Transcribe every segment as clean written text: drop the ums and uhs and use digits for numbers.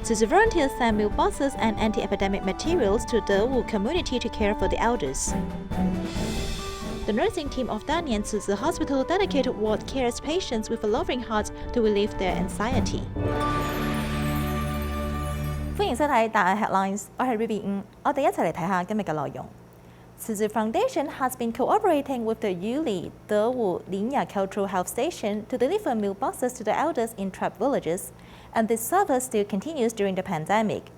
Tzu volunteers send meal boxes and anti-epidemic materials to Dewu community to care for the elders. The nursing team of Dalin Tzu Chi Hospital dedicated ward cares patients with a loving heart to relieve their anxiety. 歡迎收睇大亞 Headlines， 我係 Ruby 5，我哋一齊嚟睇下今日嘅內容。Tzu Chi Foundation has been cooperating with the Yuli Dewu Linya Cultural Health Station to deliver meal boxes to the elders in tribe villages, and this service still continues during the pandemic.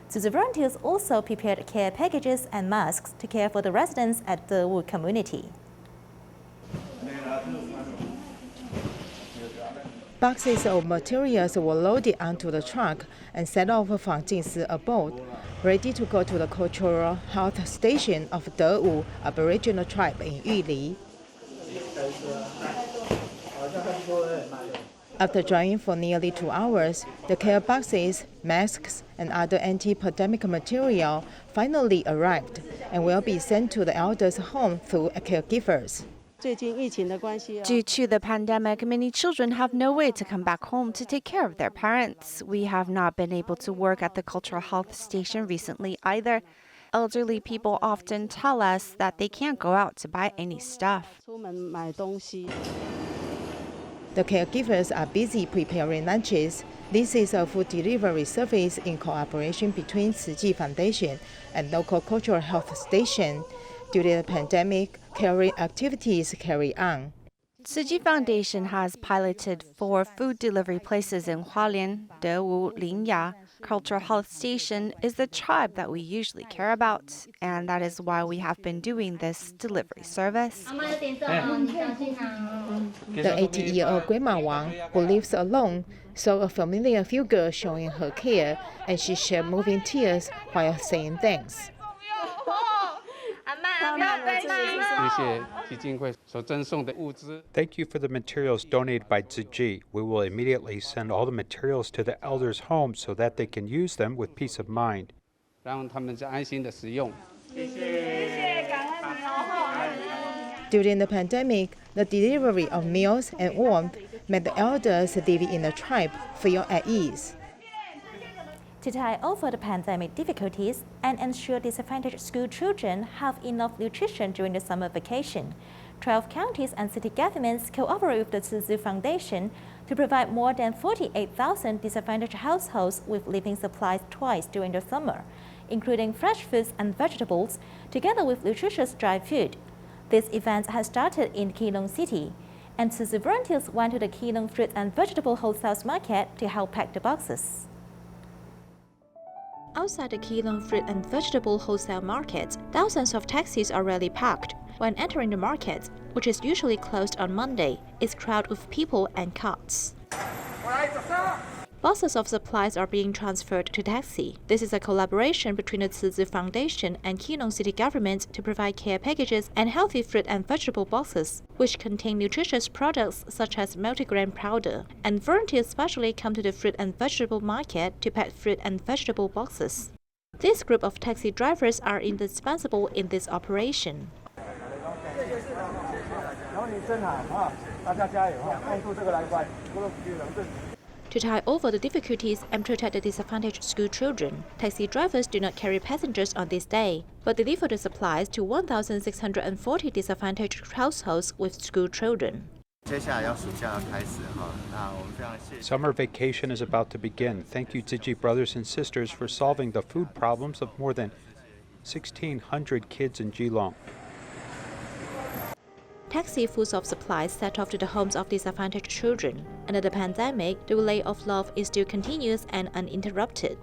Tzu Chi volunteers also prepared care packages and masks to care for the residents at the Dewu community. Boxes of materials were loaded onto the truck and set off from Jingsi abode, ready to go to the cultural health station of Dewu Aboriginal tribe in Yuli. After driving for nearly 2 hours, the care boxes, masks, and other anti-pandemic material finally arrived and will be sent to the elders' home through caregivers. Due to the pandemic, many children have no way to come back home to take care of their parents. We have not been able to work at the cultural health station recently either. Elderly people often tell us that they can't go out to buy any stuff. The caregivers are busy preparing lunches. This is a food delivery service in cooperation between Tzu Chi Foundation and local cultural health station. During the pandemic, caring activities carry on. Tzu Chi Foundation has piloted 4 food delivery places in Hualien, Dewu, Linya. Cultural Health Station is the tribe that we usually care about, and that is why we have been doing this delivery service. The 80-year-old Grandma Wang, who lives alone, saw a familiar figure showing her care, and she shed moving tears while saying thanks. Thank you for the materials donated by Tzu Chi. We will immediately send all the materials to the elders' home so that they can use them with peace of mind. During the pandemic, the delivery of meals and warmth made the elders living in the tribe feel at ease. To tide over the pandemic difficulties and ensure disadvantaged school children have enough nutrition during the summer vacation, 12 counties and city governments cooperate with the Tzu Chi Foundation to provide more than 48,000 disadvantaged households with living supplies twice during the summer, including fresh fruits and vegetables, together with nutritious dry food. This event has started in Keelung City, and Tzu Chi volunteers went to the Keelung Fruit and Vegetable Wholesale Market to help pack the boxes. Outside the Keelung Fruit and Vegetable Wholesale Market, thousands of taxis are rarely parked. When entering the market, which is usually closed on Monday, it's crowded with people and carts. Boxes of supplies are being transferred to taxi. This is a collaboration between the Tzu Chi Foundation and Keelung City government to provide care packages and healthy fruit and vegetable boxes, which contain nutritious products such as multigrain powder. And volunteers specially come to the fruit and vegetable market to pack fruit and vegetable boxes. This group of taxi drivers are indispensable in this operation. To tide over the difficulties and protect the disadvantaged school children, taxi drivers do not carry passengers on this day, but deliver the supplies to 1,640 disadvantaged households with school children. Summer vacation is about to begin. Thank you, Tzu Chi brothers and sisters, for solving the food problems of more than 1,600 kids in Geelong. Taxi full of supplies set off to the homes of disadvantaged children. Under the pandemic, the relay of love is still continuous and uninterrupted.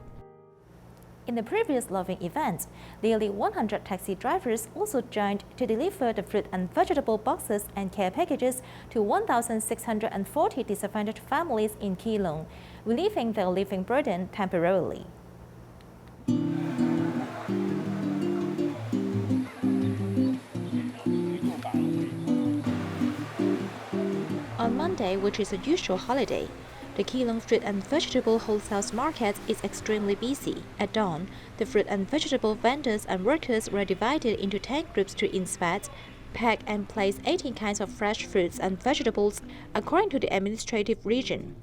In the previous loving event, nearly 100 taxi drivers also joined to deliver the fruit and vegetable boxes and care packages to 1,640 disadvantaged families in Keelung, relieving their living burden temporarily. On Monday, which is a usual holiday, the Keelung Fruit and Vegetable Wholesale Market is extremely busy. At dawn, the fruit and vegetable vendors and workers were divided into 10 groups to inspect, pack and place 18 kinds of fresh fruits and vegetables according to the administrative region.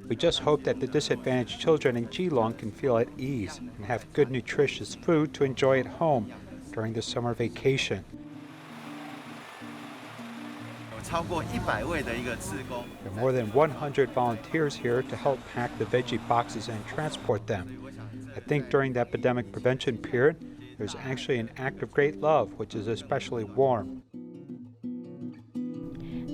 We just hope that the disadvantaged children in Geelong can feel at ease and have good nutritious food to enjoy at home during the summer vacation. There are more than 100 volunteers here to help pack the veggie boxes and transport them. I think during the epidemic prevention period, there's actually an act of great love, which is especially warm.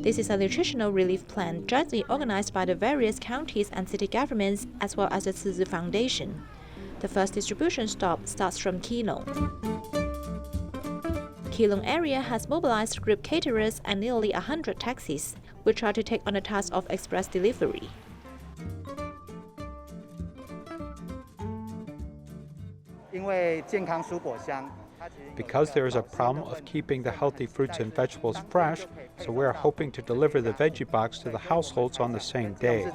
This is a nutritional relief plan jointly organized by the various counties and city governments as well as the Tzu Chi Foundation. The first distribution stop starts from Keelung. Keelung area has mobilized group caterers and nearly 100 taxis, which are to take on the task of express delivery. Because there is a problem of keeping the healthy fruits and vegetables fresh, so we are hoping to deliver the veggie box to the households on the same day.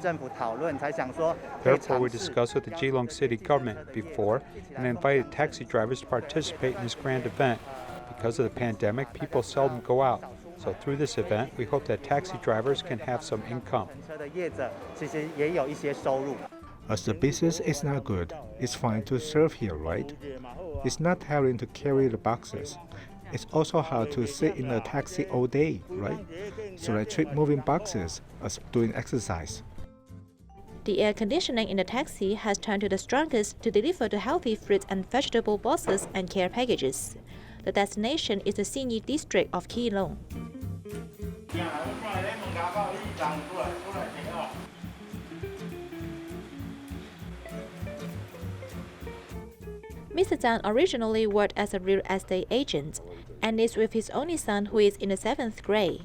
Therefore, we discussed with the Geelong City government before and invited taxi drivers to participate in this grand event. Because of the pandemic, people seldom go out. So through this event, we hope that taxi drivers can have some income. As the business is not good, it's fine to serve here, right? It's not having to carry the boxes. It's also hard to sit in a taxi all day, right? So I treat moving boxes as doing exercise. The air conditioning in the taxi has turned to the strongest to deliver the healthy fruits and vegetable boxes and care packages. The destination is the Xinyi district of Keelung. Mr. Zhang originally worked as a real estate agent and is with his only son who is in the 7th grade.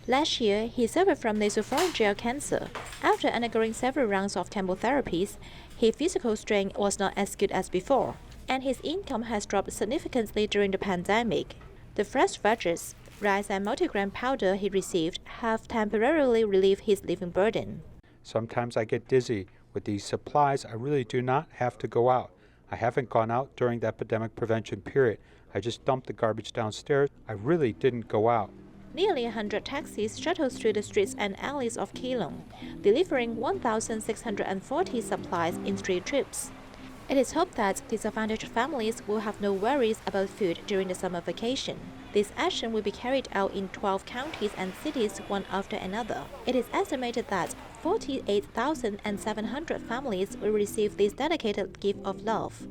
Last year, he suffered from nasopharyngeal cancer. After undergoing several rounds of chemotherapies, his physical strength was not as good as before, and his income has dropped significantly during the pandemic. The fresh veggies, rice and multigrain powder he received have temporarily relieved his living burden. Sometimes I get dizzy. With these supplies, I really do not have to go out. I haven't gone out during the epidemic prevention period. I just dumped the garbage downstairs. I really didn't go out. Nearly 100 taxis shuttle through the streets and alleys of Keelung, delivering 1,640 supplies in 3 trips. It is hoped that disadvantaged families will have no worries about food during the summer vacation. This action will be carried out in 12 counties and cities one after another. It is estimated that 48,700 families will receive this dedicated gift of love.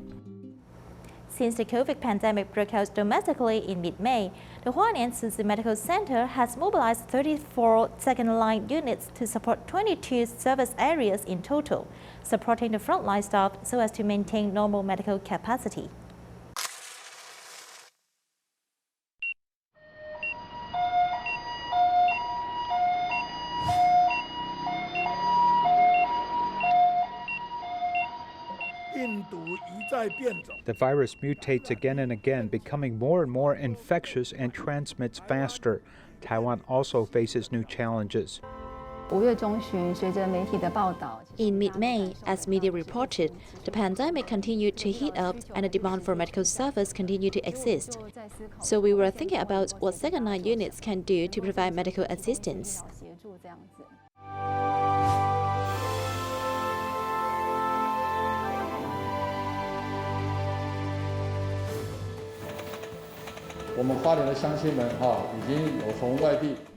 Since the COVID pandemic broke out domestically in mid-May, the Hualien Tzu Chi Medical Center has mobilized 34 second-line units to support 22 service areas in total, supporting the frontline staff so as to maintain normal medical capacity. The virus mutates again and again, becoming more and more infectious and transmits faster. Taiwan also faces new challenges. In mid-May, as media reported, the pandemic continued to heat up and the demand for medical service continued to exist. So we were thinking about what second-line units can do to provide medical assistance.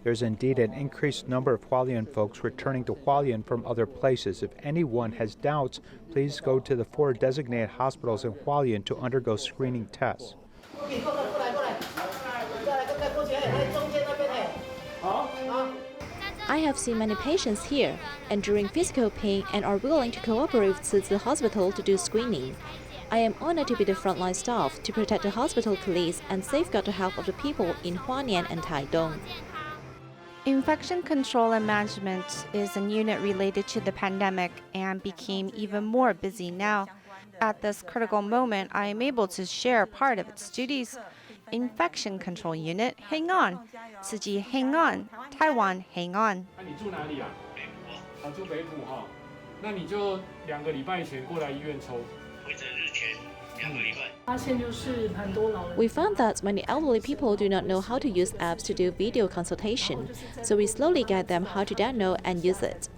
There's indeed an increased number of Hualien folks returning to Hualien from other places. If anyone has doubts, please go to the 4 designated hospitals in Hualien to undergo screening tests. I have seen many patients here, enduring physical pain and are willing to cooperate with Tzu Chi Hospital to do screening. I am honored to be the frontline staff to protect the hospital colleagues and safeguard the health of the people in Hualien and Taidong. Infection control and management is a unit related to the pandemic and became even more busy now. At this critical moment, I am able to share part of its duties. Infection control unit, hang on. Tzu Chi, hang on. Taiwan, hang on. We found that many elderly people do not know how to use apps to do video consultation, so we slowly guide them how to download and use it.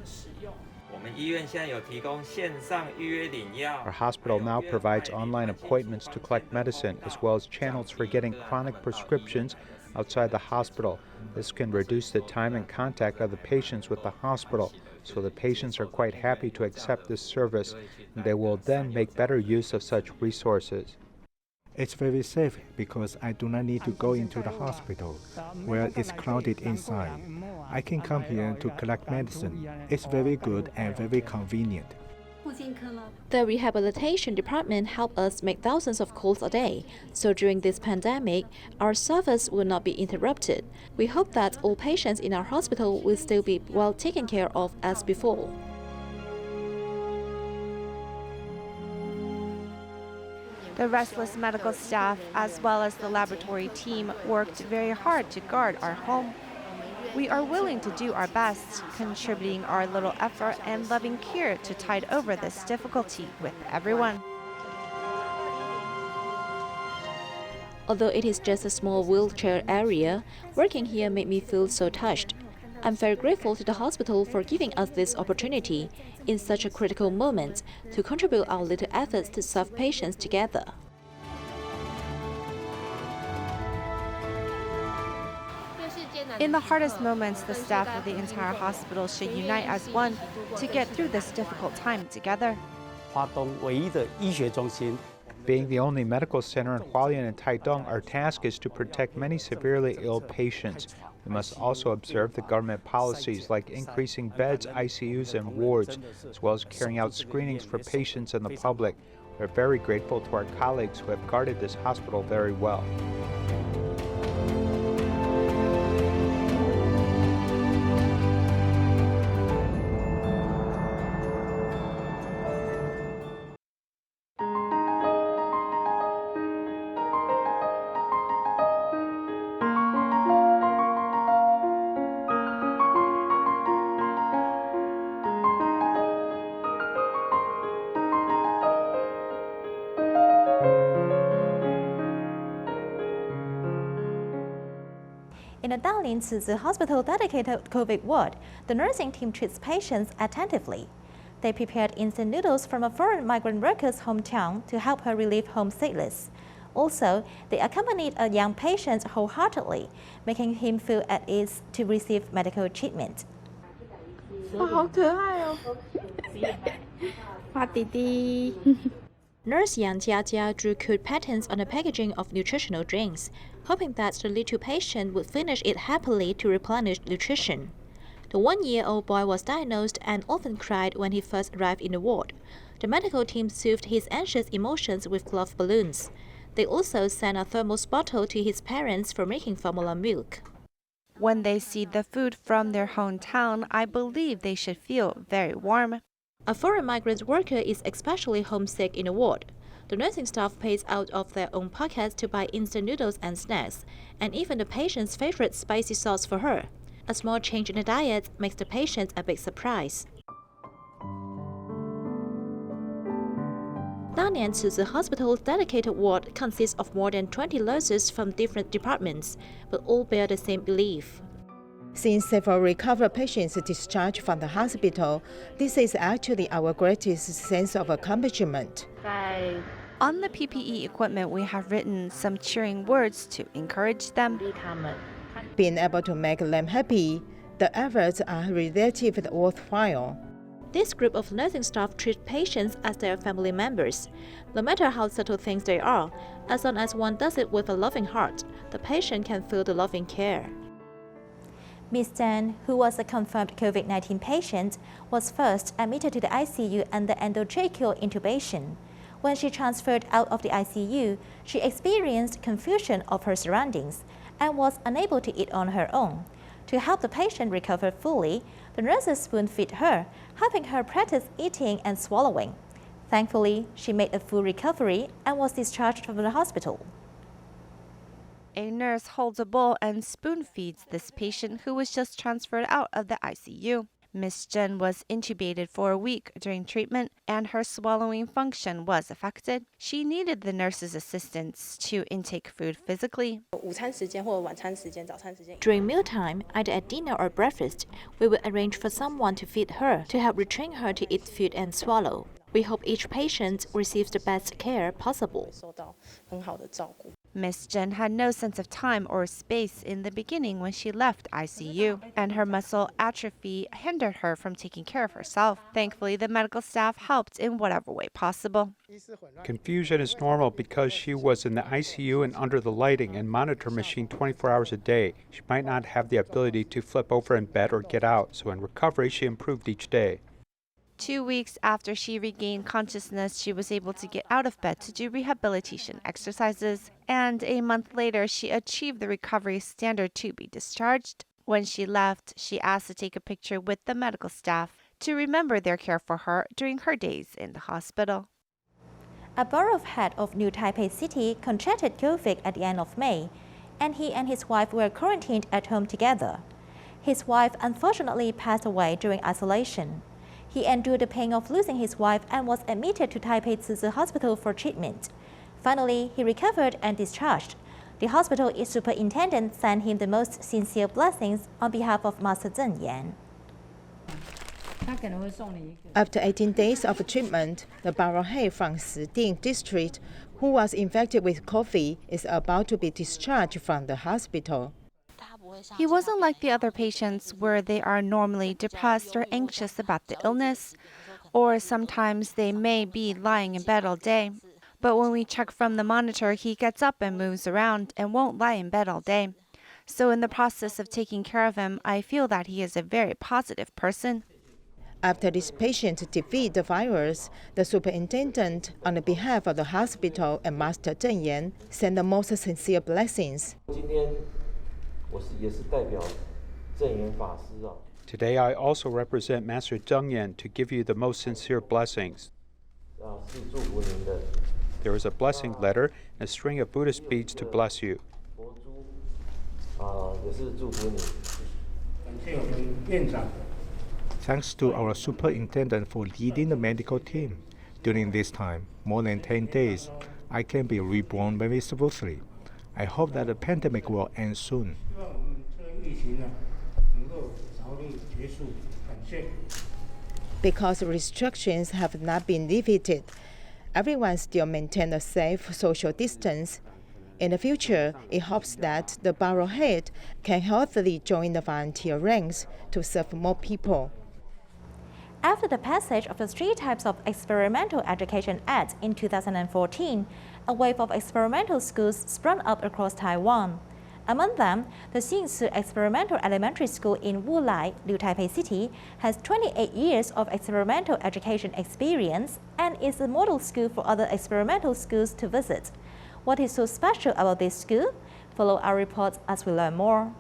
Our hospital now provides online appointments to collect medicine, as well as channels for getting chronic prescriptions outside the hospital. This can reduce the time and contact of the patients with the hospital, so the patients are quite happy to accept this service, and they will then make better use of such resources. It's very safe because I do not need to go into the hospital where it's crowded inside. I can come here to collect medicine. It's very good and very convenient. The rehabilitation department helps us make thousands of calls a day, so during this pandemic, our service will not be interrupted. We hope that all patients in our hospital will still be well taken care of as before. The restless medical staff, as well as the laboratory team, worked very hard to guard our home. We are willing to do our best, contributing our little effort and loving care to tide over this difficulty with everyone. Although it is just a small wheelchair area, working here made me feel so touched. I'm very grateful to the hospital for giving us this opportunity in such a critical moment to contribute our little efforts to serve patients together. In the hardest moments, the staff of the entire hospital should unite as one to get through this difficult time together. Being the only medical center in Hualien and Taitung, our task is to protect many severely ill patients. We must also observe the government policies like increasing beds, ICUs, and wards, as well as carrying out screenings for patients and the public. We're very grateful to our colleagues who have guarded this hospital very well. In the Dalin Tzu Chi Hospital dedicated COVID ward, the nursing team treats patients attentively. They prepared instant noodles from a foreign migrant worker's hometown to help her relieve homesickness. Also, they accompanied a young patient wholeheartedly, making him feel at ease to receive medical treatment. Nurse Yang Jiajia drew cute patterns on the packaging of nutritional drinks, hoping that the little patient would finish it happily to replenish nutrition. The 1-year-old boy was diagnosed and often cried when he first arrived in the ward. The medical team soothed his anxious emotions with cloth balloons. They also sent a thermos bottle to his parents for making formula milk. When they see the food from their hometown, I believe they should feel very warm. A foreign migrant worker is especially homesick in the ward. The nursing staff pays out of their own pockets to buy instant noodles and snacks, and even the patient's favorite spicy sauce for her. A small change in the diet makes the patient a big surprise. Dalin Tzu Chi Hospital's dedicated ward consists of more than 20 nurses from different departments, but all bear the same belief. Since several recovered patients discharged from the hospital, this is actually our greatest sense of accomplishment. On the PPE equipment, we have written some cheering words to encourage them. Being able to make them happy, the efforts are relatively worthwhile. This group of nursing staff treat patients as their family members. No matter how subtle things they are, as long as one does it with a loving heart, the patient can feel the loving care. Ms. Tan, who was a confirmed COVID-19 patient, was first admitted to the ICU under endotracheal intubation. When she transferred out of the ICU, she experienced confusion of her surroundings and was unable to eat on her own. To help the patient recover fully, the nurses spoon-fed her, helping her practice eating and swallowing. Thankfully, she made a full recovery and was discharged from the hospital. A nurse holds a bowl and spoon feeds this patient who was just transferred out of the ICU. Miss Jen was intubated for a week during treatment, and her swallowing function was affected. She needed the nurse's assistance to intake food physically. During mealtime, either at dinner or breakfast, we will arrange for someone to feed her to help retrain her to eat food and swallow. We hope each patient receives the best care possible. Miss Jen had no sense of time or space in the beginning when she left ICU, and her muscle atrophy hindered her from taking care of herself. Thankfully, the medical staff helped in whatever way possible. Confusion is normal because she was in the ICU and under the lighting and monitor machine 24 hours a day. She might not have the ability to flip over in bed or get out, so in recovery she improved each day. 2 weeks after she regained consciousness, she was able to get out of bed to do rehabilitation exercises, and a month later, she achieved the recovery standard to be discharged. When she left, she asked to take a picture with the medical staff to remember their care for her during her days in the hospital. A borough head of New Taipei City contracted COVID at the end of May, and he and his wife were quarantined at home together. His wife unfortunately passed away during isolation. He endured the pain of losing his wife and was admitted to Taipei Tzu Chi Hospital for treatment. Finally, he recovered and discharged. The hospital's superintendent sent him the most sincere blessings on behalf of Master Zheng Yan. After 18 days of treatment, the borough head from Shiding district, who was infected with COVID, is about to be discharged from the hospital. He wasn't like the other patients where they are normally depressed or anxious about the illness, or sometimes they may be lying in bed all day. But when we check from the monitor, he gets up and moves around and won't lie in bed all day. So in the process of taking care of him, I feel that he is a very positive person. After this patient defeated the virus, the superintendent, on the behalf of the hospital and Master Zheng Yan, sent the most sincere blessings. Today I also represent Master Zheng Yan to give you the most sincere blessings. There is a blessing letter and a string of Buddhist beads to bless you. Thanks to our superintendent for leading the medical team. During this time, more than 10 days, I can be reborn very smoothly. I hope that the pandemic will end soon. Because restrictions have not been lifted, everyone still maintains a safe social distance. In the future, it hopes that the borough head can healthily join the volunteer ranks to serve more people. After the passage of the 3 Types of Experimental Education Act in 2014, a wave of experimental schools sprung up across Taiwan. Among them, the Xinsu Experimental Elementary School in Wulai, New Taipei City, has 28 years of experimental education experience and is a model school for other experimental schools to visit. What is so special about this school? Follow our report as we learn more.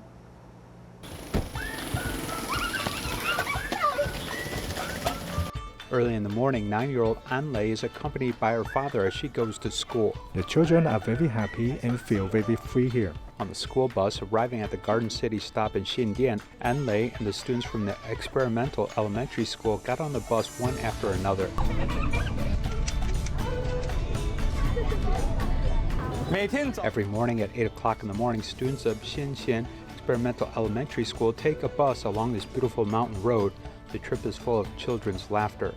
Early in the morning, 9-year-old An Lei is accompanied by her father as she goes to school. The children are very happy and feel very free here. On the school bus arriving at the Garden City stop in Xindian, An Lei and the students from the experimental elementary school got on the bus one after another. Every morning at 8 o'clock in the morning, students of Xinxian Experimental Elementary School take a bus along this beautiful mountain road. The trip is full of children's laughter.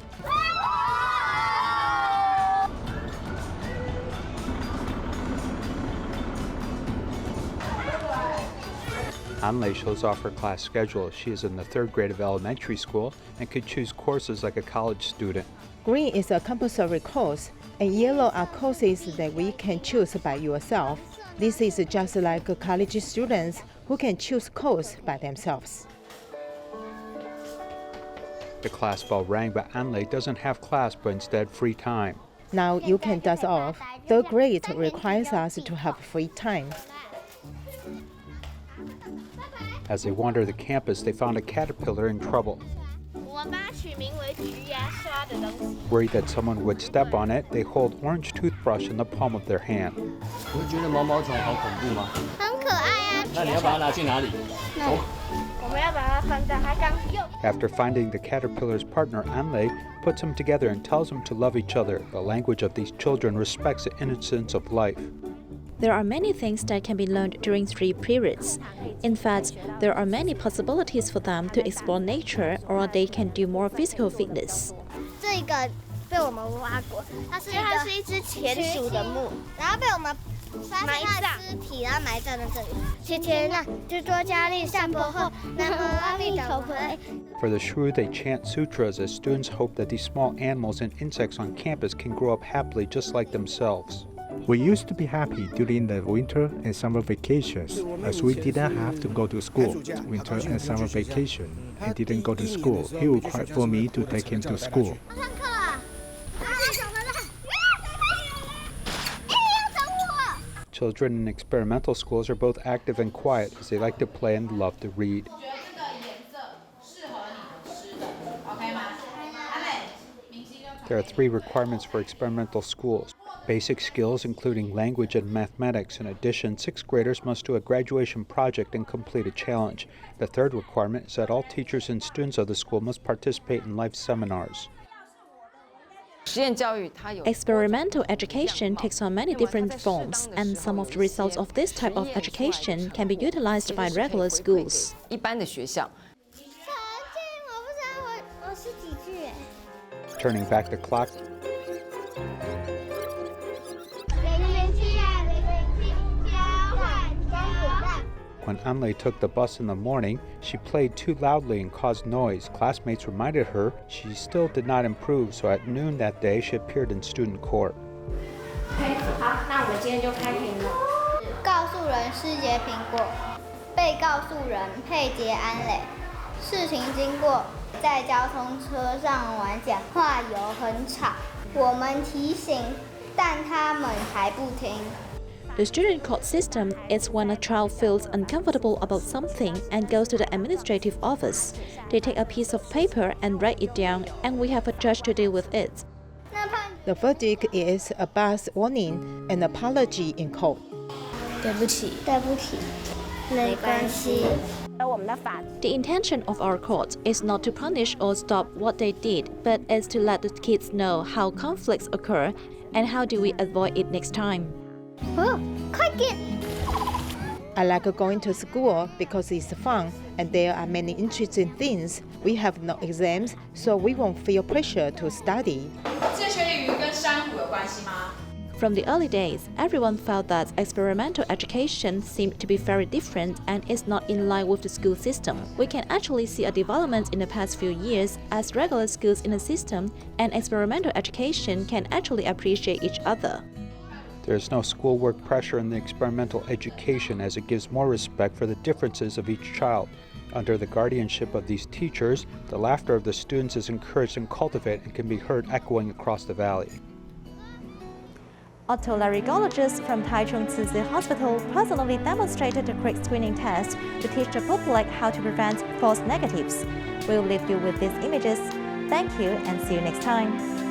An Lei shows off her class schedule. She is in the 3rd grade of elementary school and could choose courses like a college student. Green is a compulsory course, and yellow are courses that we can choose by yourself. This is just like college students who can choose course by themselves. The class bell rang, but An Lei doesn't have class, but instead free time. Now you can doze off. 3rd grade requires us to have free time. As they wander the campus, they found a caterpillar in trouble. Worried that someone would step on it, they hold orange toothbrush in the palm of their hand. After finding the caterpillar's partner, Anlei puts them together and tells them to love each other. The language of these children respects the innocence of life. There are many things that can be learned during 3 periods. In fact, there are many possibilities for them to explore nature, or they can do more physical fitness. 这个被我们挖过，它是一只田鼠的墓，然后被我们发现它的尸体，然后埋葬在这里。谢天呐，就多加力上坡后，南无阿弥陀佛。For the shrew, they chant sutras as students hope that these small animals and insects on campus can grow up happily just like themselves. We used to be happy during the winter and summer vacations, as we didn't have to go to school. Winter and summer vacation, he didn't go to school. He would cry for me to take him to school. Children in experimental schools are both active and quiet as they like to play and love to read. There are 3 requirements for experimental schools. Basic skills including language and mathematics. In addition, 6th graders must do a graduation project and complete a challenge. The 3rd requirement is that all teachers and students of the school must participate in life seminars. Experimental education takes on many different forms, and some of the results of this type of education can be utilized by regular schools. Turning back the clock, when Anlei took the bus in the morning, she played too loudly and caused noise. Classmates reminded her she still did not improve, so at noon that day she appeared in student court. 那我们今天就开庭了。告诉人世杰苹果，被告诉人佩杰安磊。事情经过，在交通车上玩讲话有很吵，我们提醒，但他们还不听。 The student court system is when a child feels uncomfortable about something and goes to the administrative office. They take a piece of paper and write it down, and we have a judge to deal with it. The verdict is a bus warning and apology in court. 对不起，对不起，没关系。 The intention of our court is not to punish or stop what they did, but is to let the kids know how conflicts occur and how do we avoid it next time. 快点！ I like going to school because it's fun and there are many interesting things. We have no exams, so we won't feel pressure to study. 这学语跟珊瑚有关系吗？ From the early days, everyone felt that experimental education seemed to be very different and is not in line with the school system. We can actually see a development in the past few years as regular schools in the system and experimental education can actually appreciate each other. There is no schoolwork pressure in the experimental education as it gives more respect for the differences of each child. Under the guardianship of these teachers, the laughter of the students is encouraged and cultivated and can be heard echoing across the valley. Otolaryngologists from Dalin Tzu Chi Hospital personally demonstrated the quick screening test to teach the public how to prevent false negatives. We'll leave you with these images. Thank you and see you next time.